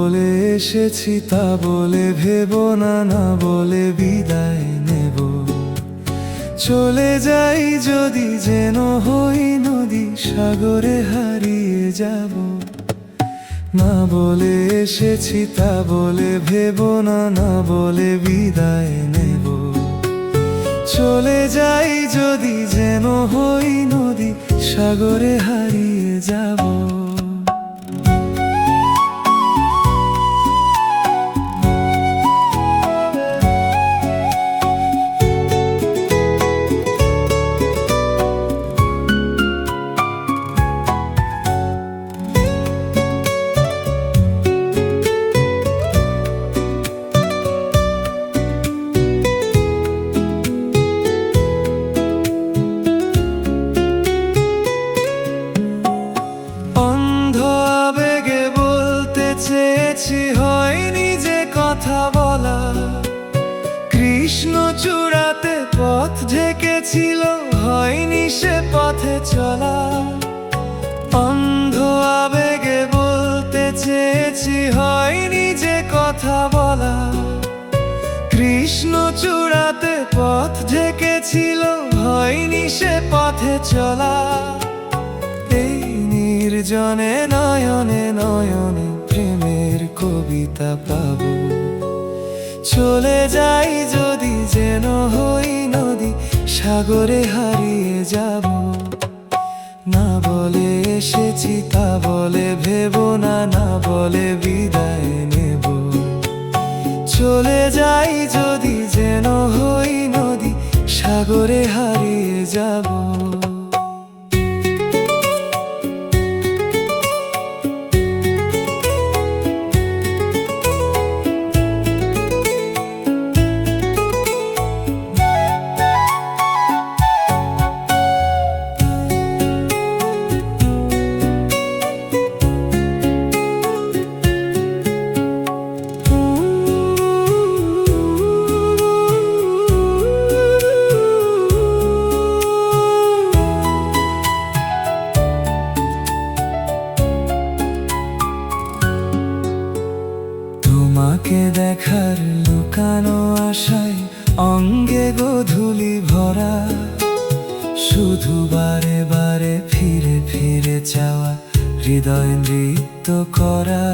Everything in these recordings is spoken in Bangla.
বলে এসেছি তা বলে ভেবো না, না বলে বিদায় নেব। চলে যাই যদি যেন হই নদী, সাগরে হারিয়ে যাব। না বলে এসেছি তা বলে ভেবো না, না বলে বিদায় নেব। চলে যাই যদি যেন হই নদী, সাগরে হারিয়ে যাব। চেয়েছি হয়নি যে কথা বলা, কৃষ্ণ চূড়াতে পথ ঢেকেছিল, হয়নি সে পথে চলা। অন্ধ আবেগে বলতে চেয়েছি হয়নি যে কথা বলা, কৃষ্ণ চূড়াতে পথ ঢেকেছিল, হয়নি সে পথে চলা। এই নির্জনে নয়নে নয়নে প্রেমের কবিতা পাবো। চলে যাই যদি যেন হই নদী, সাগরে হারিয়ে যাব। না বলে এসেছি তা বলে ভেবো না, না বলে বিদায় নেব। চলে যাই যদি যেন হই নদী, সাগরে হারিয়ে যাব। তোমাকে দেখার লুকানো আশায় অঙ্গে গোধূলি ভরা, শুধু বারে বারে ফিরে ফিরে চাওয়া, হৃদয় নৃত্য করা।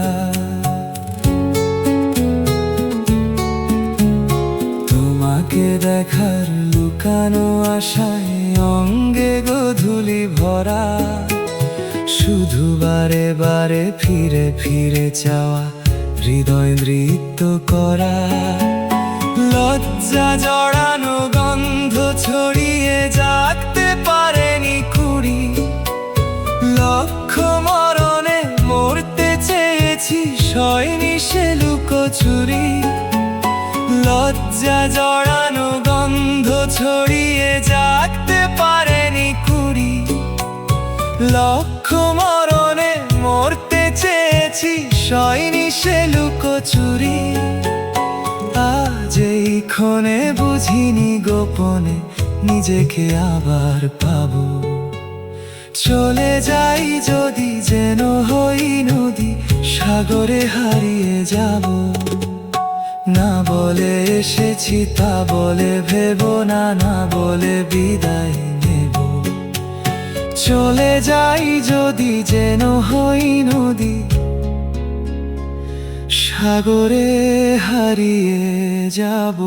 তোমাকে দেখার লুকানো আশায় অঙ্গে গোধূলি ভরা, শুধু বারে বারে ফিরে ফিরে চাওয়া, হৃদয় নৃত্য করা। লজ্জা জড়ানো গন্ধ ছড়িয়ে জাগতে পারেনি কুড়ি, লক্ষ মরণে মরতে চেয়েছি, সয়নি সে লুকোচুরি। লজ্জা জড়ানো গন্ধ ছড়িয়ে জাগতে পারেনি কুড়ি, লক্ষ মরণে মরতে চেয়েছি, সয়নি সে লুকোচুরি। আজ এই ক্ষণে বুঝিনি গোপনে নিজেকে আবার পাবো। চলে যাই যদি যেন হই নদী, সাগরে হারিয়ে যাব। না বলে এসেছি তা বলে ভেবো না, না বলে বিদায় নেব। চলে যাই যদি যেন হই নদী, সাগরে হারিয়ে যাব।